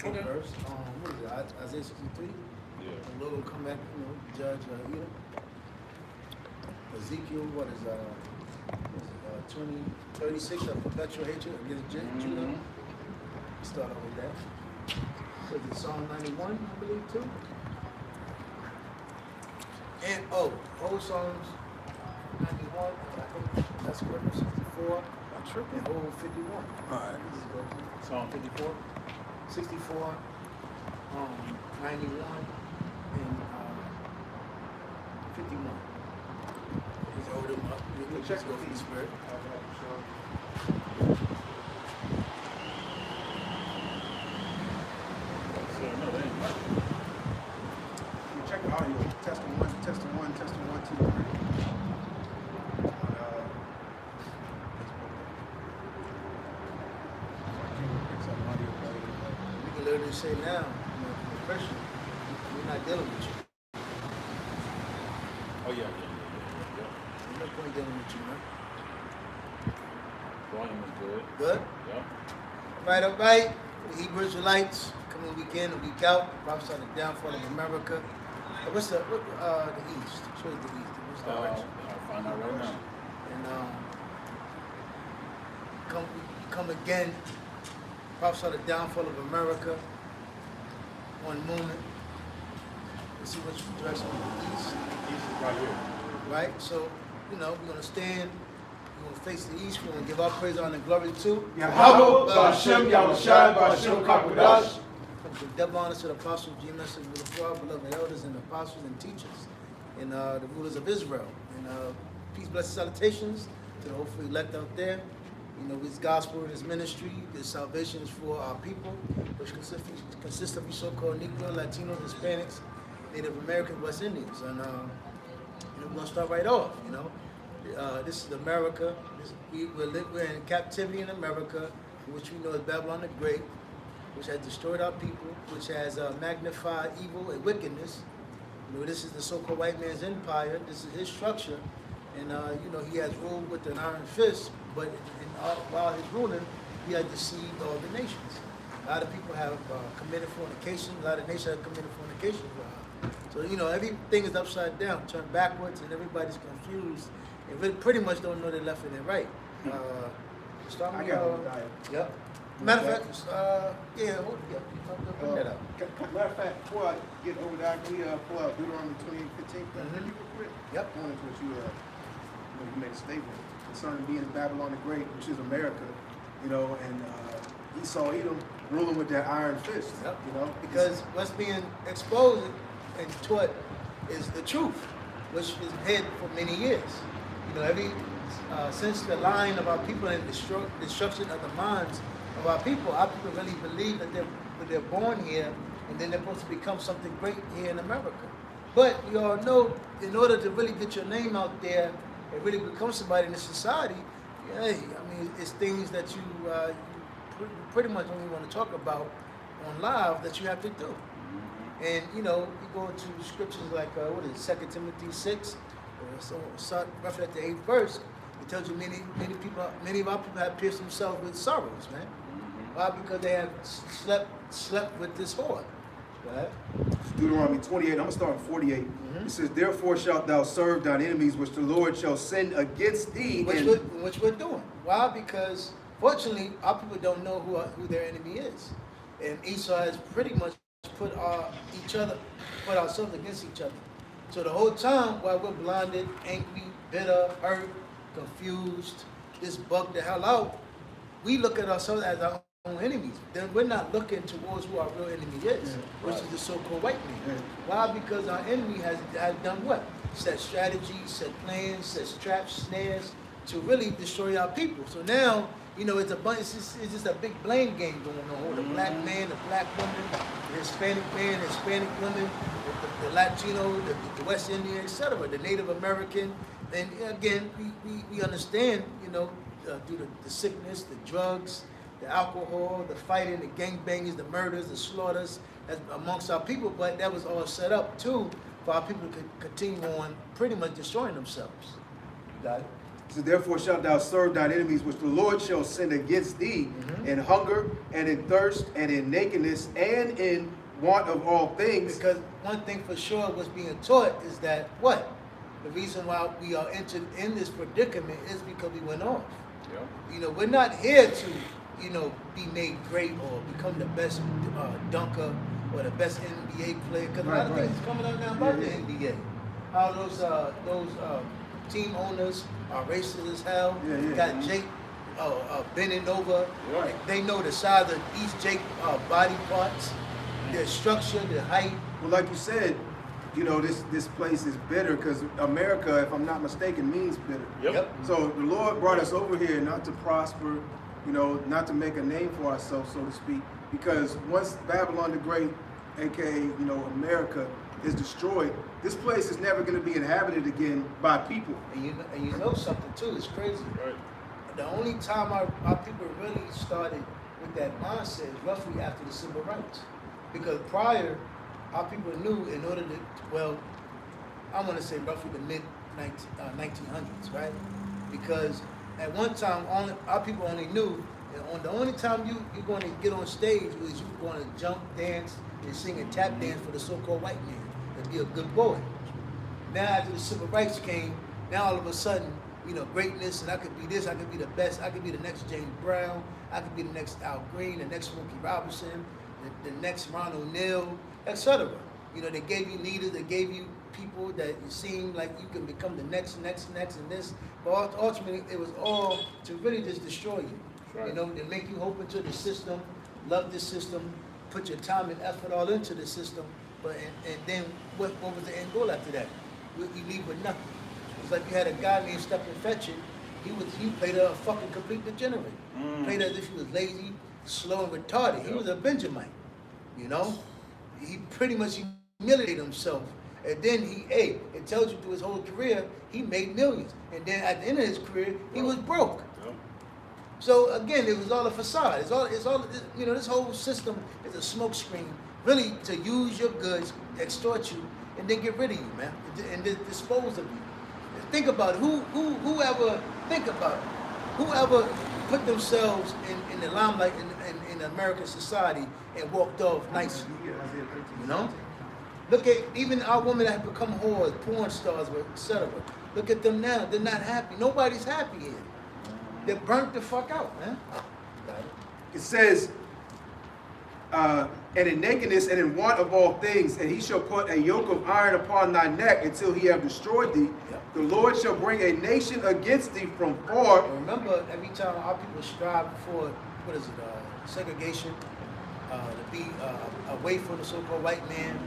Okay. verse. What is it? Isaiah 63. Yeah. The Lord will come back, judge Edom. Ezekiel, what is 36 of perpetual hatred against Judah. We start off with that. So it's Psalm 91, I believe, too. And old Psalms 91, I think that's correct. 64. I'm tripping. And old 51. All right. Psalm 54. 64, 91, and 51. Just hold them up. Let's just go for the spirit. So, no, they ain't right. You check the audio. Testing one, testing one, testing 1, 2, 3. We can literally say now, the Christian, we're not dealing with you. Oh, yeah. There's no point dealing with you, man. Volume is good. Good? Yeah. All right. The Hebrew Israelites coming week in and week out. Prophesy the downfall of America. What's the East? Show us the East. What's the direction? I'll find out right now. And come again. Prophesy the downfall of America. One moment. Let's see which direction the East. East is right here. Right? So, we're going to stand. We're going to face the East. We're going to give our praise, honor, and glory to Yahweh, Ba'Shem, Yahushai, Ba'Shem, Kakwadash. From double honors to the apostles, GMS, and beloved elders and apostles and teachers, and the rulers of Israel. And peace, blessings, salutations to the hopefully elect out there. His gospel, his ministry, his salvation is for our people, which consists of you so-called Negro, Latinos, Hispanics, Native Americans, West Indians. And we're going to start right off, This is America. We're in captivity in America, which we know is Babylon the Great, which has destroyed our people, which has magnified evil and wickedness. This is the so-called white man's empire. This is his structure. And, he has ruled with an iron fist, but while he's ruling, he has deceived all the nations. A lot of people have committed fornication. A lot of nations have committed fornication. So, everything is upside down, turned backwards, and everybody's confused. And really pretty much don't know their left and their right. Start with, yep. Matter of fact, bring that up. Matter of fact, before I get over that, can we pull out Deuteronomy 28:15? Yep. Going into what you made a statement concerning being Babylon the Great, which is America, and Esau, Edom, ruling with that iron fist, Yep. Because what's being exposed and taught is the truth, which is hid for many years. Since the lying of our people and destruction of the minds of our people really believe that they're born here and then they're supposed to become something great here in America. But you all know, in order to really get your name out there and really become somebody in this society, it's things that you pretty much only want to talk about on live that you have to do. And you go into scriptures like 2 Timothy 6, so roughly at the 8th verse. It tells you many of our people have pierced themselves with sorrows, man. Why? Because they have slept with this whore. Right? Deuteronomy 28, I'm going to start with 48. It says, therefore shalt thou serve thine enemies, which the Lord shall send against thee. Which we're doing. Why? Because fortunately, our people don't know who their enemy is. And Esau has pretty much put ourselves against each other. So the whole time, while we're blinded, angry, bitter, hurt, confused, just bugged the hell out, we look at ourselves as our own enemies. Then we're not looking towards who our real enemy is, which is the so-called white man. Why? Because our enemy has done what? Set strategies, set plans, set traps, snares to really destroy our people. So now, it's just a big blame game going on. The black man, the black woman, the Hispanic man, the Hispanic woman, the Latino, the West Indian, etc., the Native American. And again, we understand, due to the sickness, the drugs, the alcohol, the fighting, the gangbangers, the murders, the slaughters amongst our people, but that was all set up too for our people to continue on pretty much destroying themselves. Got it? So therefore shalt thou serve thine enemies, which the Lord shall send against thee in hunger and in thirst and in nakedness and in want of all things. Because one thing for sure was being taught is that what? The reason why we are entered in this predicament is because we went off. Yeah. You know, we're not here to, you know, be made great or become the best dunker or the best NBA player. Because a lot of things is coming out now about the NBA. How those team owners are racist as hell. Got Jake bending over. Right. They know the size of each Jake body parts, their structure, their height. Well, like you said, you know, this place is bitter because America, if I'm not mistaken, means bitter. Yep. So the Lord brought us over here not to prosper, you know, not to make a name for ourselves, so to speak, because once Babylon the Great, aka, you know, America, is destroyed, this place is never going to be inhabited again by people. And you know something too, it's crazy. Right. The only time our people really started with that mindset is roughly after the civil rights. Because prior, our people knew in order to, well, I want to say roughly the mid 1900s, right? Because at one time, our people only knew that the only time you're going to get on stage was you're going to jump, dance, and sing a tap dance for the so-called white man and be a good boy. Now after the civil rights came, now all of a sudden, you know, greatness, and I could be this, I could be the best, I could be the next James Brown, I could be the next Al Green, the next Smokey Robinson, the next Ron O'Neal, etc. You know, they gave you leaders, they gave you people that it seemed like you can become the next, and this. But ultimately, it was all to really just destroy you. Right. You know, to make you hope into the system, love the system, put your time and effort all into the system. But and then what was the end goal after that? You leave with nothing. It's like you had a guy named Stephen Fetchit. He played a fucking complete degenerate. Played as if he was lazy, slow, and retarded. He was a Benjamite. You know, he pretty much humiliated himself. And then it tells you through his whole career, he made millions. And then at the end of his career, he was broke. Yep. So again, it was all a facade. It's all, you know, this whole system is a smokescreen, really to use your goods, extort you, and then get rid of you, man, and dispose of you. Think about it. Whoever put themselves in the limelight in American society and walked off nicely, you know? Look at even our women that have become whores, porn stars, etc. Look at them now. They're not happy. Nobody's happy here. They're burnt the fuck out, man. It says, and in nakedness and in want of all things, and he shall put a yoke of iron upon thy neck until he have destroyed thee. Yep. The Lord shall bring a nation against thee from far. And remember, every time our people strive for, segregation, to be away from the so-called white man,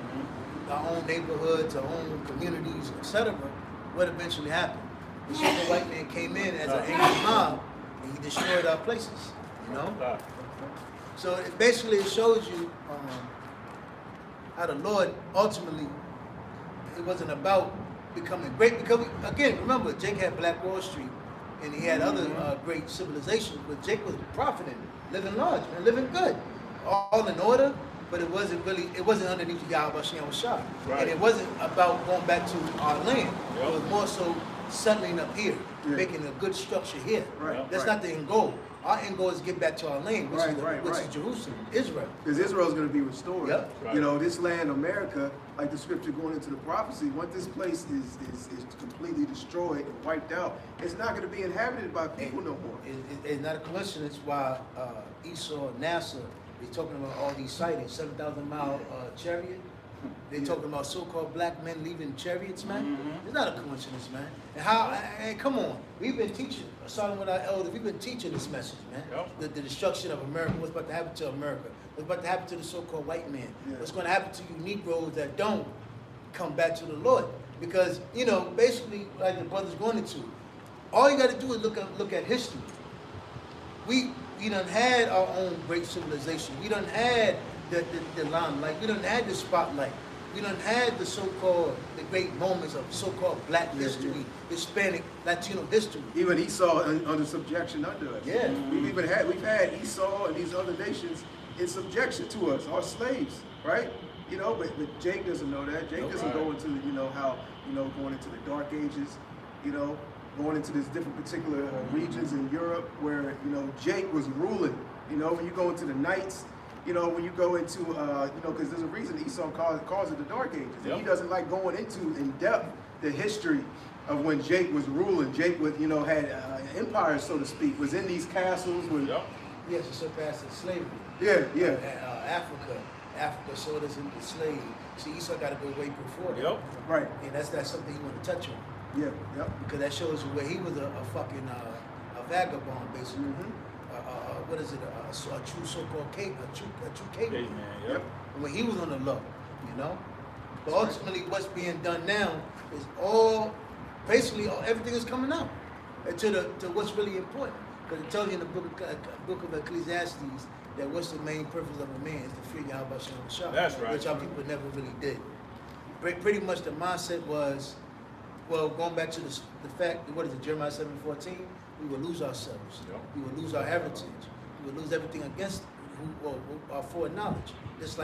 our own neighborhoods, our own communities, etc., what eventually happened? The so-called white man came in as an angry mob, and he destroyed our places, you know? So it shows you how the Lord ultimately, it wasn't about becoming great, because again, remember, Jake had Black Wall Street, and he had other great civilizations, but Jake was profiting, living large, man, living good, all in order, but it wasn't underneath the Yahweh Shem Shah. Right. And it wasn't about going back to our land. Yep. It was more so settling up here, making a good structure here. Right. That's not the end goal. Our end goal is to get back to our land, which is Jerusalem, Israel. Because Israel is going to be restored. Yep. Right. You know, this land, America, like the scripture going into the prophecy, once this place is completely destroyed and wiped out, it's not going to be inhabited by people no more. It's not a coincidence why Esau, NASA, they're talking about all these sightings, 7,000-mile chariot. They're talking about so-called black men leaving chariots, man. It's not a coincidence, man. And come on, we've been teaching, starting with our elders, we've been teaching this message, man. Yep. The destruction of America, what's about to happen to America, what's about to happen to the so-called white man, Yeah. what's going to happen to you Negroes that don't come back to the Lord. Because, you know, basically, like the brother's going into, all you got to do is look at history. We done had our own great civilization. We done had the limelight. We done had the spotlight. We done had the so-called, the great moments of so-called black history, Hispanic, Latino history. Even Esau under subjection under us. Yeah. We've had Esau and these other nations in subjection to us, our slaves, right? You know, but Jake doesn't know that. Jake doesn't go into, going into the dark ages, going into these different particular regions in Europe where, you know, Jake was ruling. You know, when you go into the Knights, you know, when you go into, you know, because there's a reason Esau calls it the Dark Ages. And Yep. he doesn't like going into in depth the history of when Jake was ruling. Jake was, you know, had empires, so to speak, was in these castles with. Yep. Yes, it surpassed slavery. Yeah. Africa sold us into slavery. See, Esau got to go way before that. Yep. Right. And that's something you want to touch on. Yeah. Yep. Because that shows you where he was a fucking a vagabond, basically. Mm-hmm. What is it? A true so-called a true caveman. Caveman, yep. When he was on the low, you know. But ultimately, what's being done now is basically everything is coming out to what's really important. Because it tells you in the book of Ecclesiastes that what's the main purpose of a man is to fear Yahweh Shah. That's right. Which our people never really did. Pretty much the mindset was, well, going back to the fact, what is it, Jeremiah 7:14? We will lose ourselves. Yep. We will lose our heritage. We will lose everything against our foreknowledge. Just like